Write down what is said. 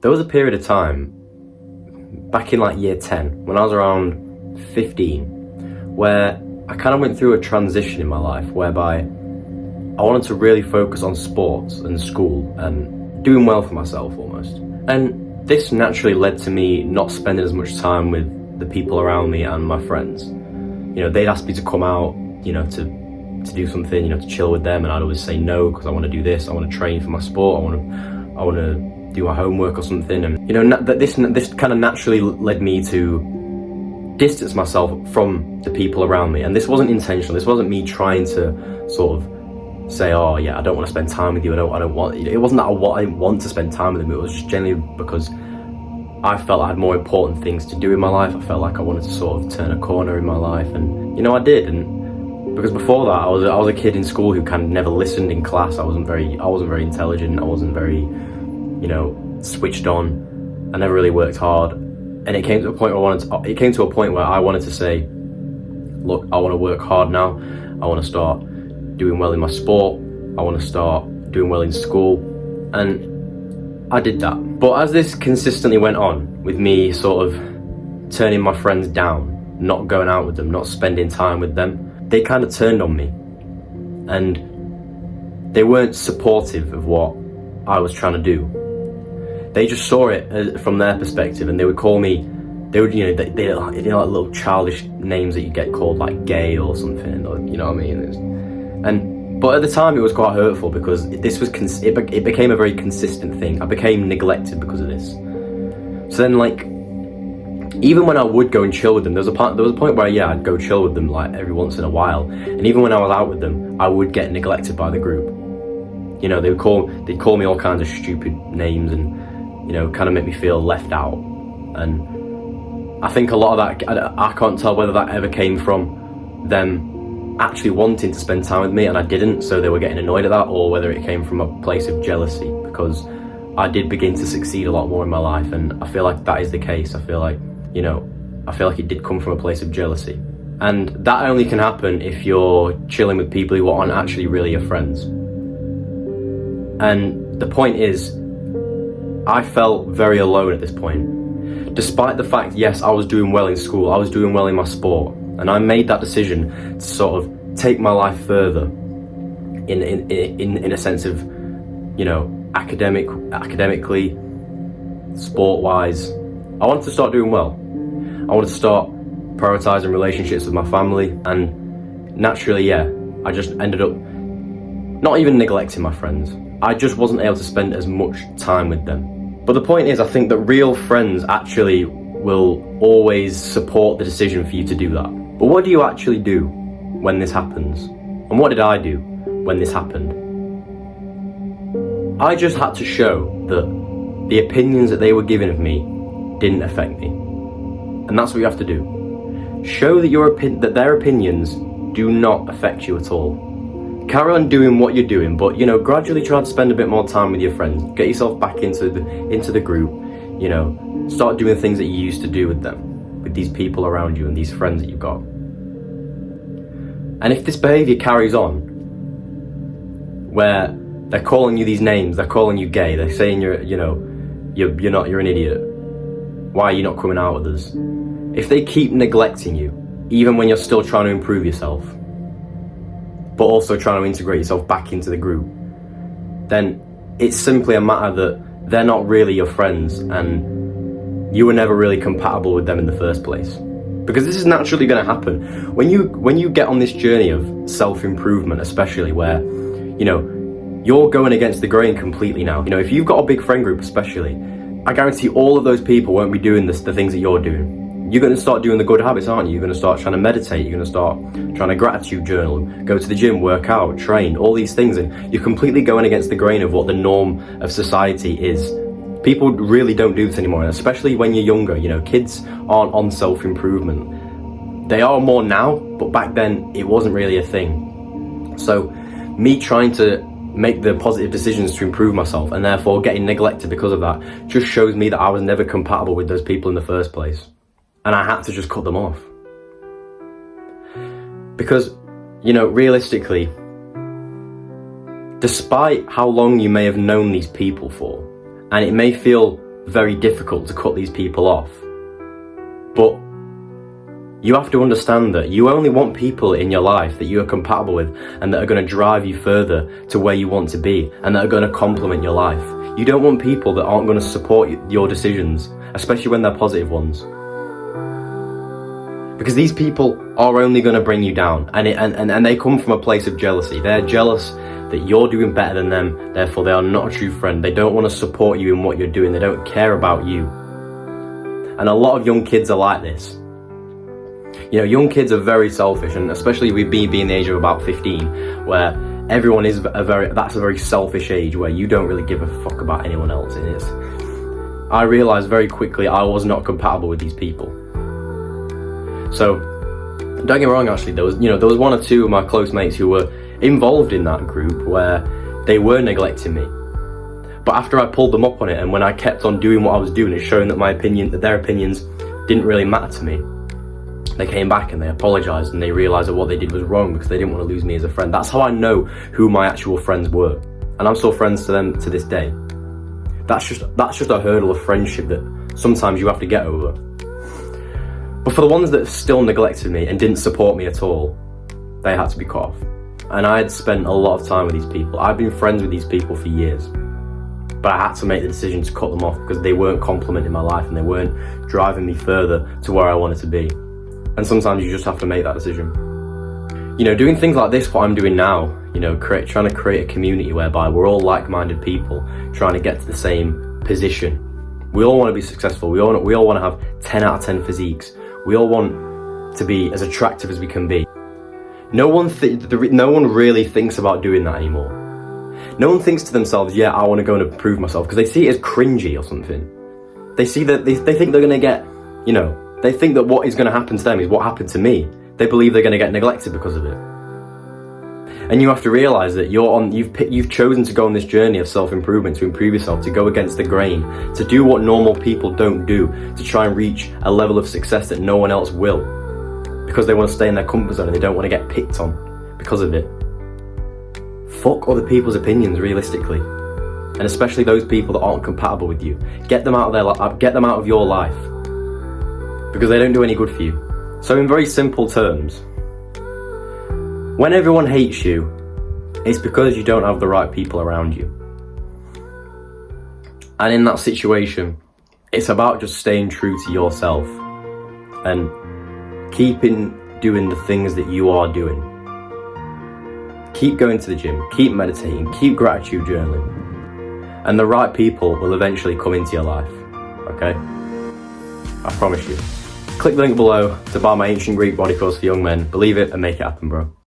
There was a period of time back in like year 10, when I was around 15, where I kind of went through a transition in my life whereby I wanted to really focus on sports and school and doing well for myself almost. And this naturally led to me not spending as much time with the people around me and my friends. You know, they'd ask me to come out, you know, to do something, you know, to chill with them, and I'd always say no because I want to do this, I want to train for my sport, I want to do my homework or something. And you know, this kind of naturally led me to distance myself from the people around me. And this wasn't intentional. This wasn't me trying to sort of say, oh yeah, I don't want to spend time with you, I don't want, it wasn't that I didn't want to spend time with them. It was just generally because I felt I had more important things to do in my life. I felt like I wanted to sort of turn a corner in my life, and you know, I did. And because before that, I was a kid in school who kind of never listened in class. I wasn't very intelligent. I wasn't very, you know, switched on. I never really worked hard, and it came to a point where I wanted to say, look, I want to work hard now. I want to start doing well in my sport. I want to start doing well in school, and I did that. But as this consistently went on, with me sort of turning my friends down, not going out with them, not spending time with them, they kind of turned on me, and they weren't supportive of what I was trying to do. They just saw it from their perspective, and they would call me, they would, you know, they like little childish names that you get called, like gay or something, or you know what I mean. But at the time, it was quite hurtful because this was it became a very consistent thing. I became neglected because of this. So then, like, even when I would go and chill with them, there was a point where, yeah, I'd go chill with them like every once in a while, and even when I was out with them, I would get neglected by the group. You know, they'd call me all kinds of stupid names, and you know, kind of make me feel left out. And I think a lot of that, I can't tell whether that ever came from them actually wanting to spend time with me and I didn't, so they were getting annoyed at that, or whether it came from a place of jealousy, because I did begin to succeed a lot more in my life, and I feel like that is the case. I feel like, you know, it did come from a place of jealousy. And that only can happen if you're chilling with people who aren't actually really your friends. And the point is, I felt very alone at this point. Despite the fact, yes, I was doing well in school, I was doing well in my sport, and I made that decision to sort of take my life further in a sense of, you know, academically, sport-wise. I wanted to start doing well. I wanted to start prioritizing relationships with my family, and naturally, yeah, I just ended up not even neglecting my friends. I just wasn't able to spend as much time with them. But the point is, I think that real friends actually will always support the decision for you to do that. But what do you actually do when this happens? And what did I do when this happened? I just had to show that the opinions that they were giving of me didn't affect me. And that's what you have to do. Show that that their opinions do not affect you at all. Carry on doing what you're doing, but, you know, gradually try to spend a bit more time with your friends. Get yourself back into the group, you know, start doing things that you used to do with them, with these people around you and these friends that you've got. And if this behaviour carries on, where they're calling you these names, they're calling you gay, they're saying you're an idiot, why are you not coming out with us? If they keep neglecting you, even when you're still trying to improve yourself, but also trying to integrate yourself back into the group, then it's simply a matter that they're not really your friends, and you were never really compatible with them in the first place. Because this is naturally going to happen when you get on this journey of self-improvement, especially where, you know, you're going against the grain completely now. You know, if you've got a big friend group especially, I guarantee all of those people won't be doing the things that you're doing. You're going to start doing the good habits, aren't you? You're going to start trying to meditate, you're going to start trying to gratitude journal, go to the gym, work out, train, all these things, and you're completely going against the grain of what the norm of society is. People really don't do this anymore, and especially when you're younger. You know, kids aren't on self-improvement. They are more now, but back then it wasn't really a thing. So me trying to make the positive decisions to improve myself and therefore getting neglected because of that just shows me that I was never compatible with those people in the first place. And I had to just cut them off. Because, you know, realistically, despite how long you may have known these people for, and it may feel very difficult to cut these people off. But you have to understand that you only want people in your life that you are compatible with and that are going to drive you further to where you want to be and that are going to complement your life. You don't want people that aren't going to support your decisions, especially when they're positive ones. Because these people are only going to bring you down, and they come from a place of jealousy. They're jealous that you're doing better than them, therefore they are not a true friend. They don't want to support you in what you're doing. They don't care about you. And a lot of young kids are like this. You know, young kids are very selfish, and especially with me being the age of about 15, where everyone is that's a very selfish age where you don't really give a fuck about anyone else. I realised very quickly I was not compatible with these people. So, don't get me wrong, actually, there was one or two of my close mates who were involved in that group where they were neglecting me. But after I pulled them up on it, and when I kept on doing what I was doing and showing that their opinions didn't really matter to me, they came back and they apologised and they realised that what they did was wrong because they didn't want to lose me as a friend. That's how I know who my actual friends were. And I'm still friends to them to this day. That's just a hurdle of friendship that sometimes you have to get over. But for the ones that still neglected me and didn't support me at all, they had to be cut off. And I had spent a lot of time with these people. I'd been friends with these people for years. But I had to make the decision to cut them off because they weren't complementing my life and they weren't driving me further to where I wanted to be. And sometimes you just have to make that decision. You know, doing things like this, what I'm doing now, you know, trying to create a community whereby we're all like-minded people trying to get to the same position. We all want to be successful. We all want to have 10 out of 10 physiques. We all want to be as attractive as we can be. No one really thinks about doing that anymore. No one thinks to themselves, yeah, I want to go and improve myself, because they see it as cringy or something. They see that they think they're going to get, you know, they think that what is going to happen to them is what happened to me. They believe they're going to get neglected because of it. And you have to realise that you've chosen to go on this journey of self-improvement, to improve yourself, to go against the grain, to do what normal people don't do, to try and reach a level of success that no one else will, because they want to stay in their comfort zone and they don't want to get picked on because of it. Fuck other people's opinions, realistically, and especially those people that aren't compatible with you. Get them out of your life, because they don't do any good for you. So in very simple terms, when everyone hates you, it's because you don't have the right people around you. And in that situation, it's about just staying true to yourself and keeping doing the things that you are doing. Keep going to the gym, keep meditating, keep gratitude journaling, and the right people will eventually come into your life, okay? I promise you. Click the link below to buy my Ancient Greek body course for young men. Believe it and make it happen, bro.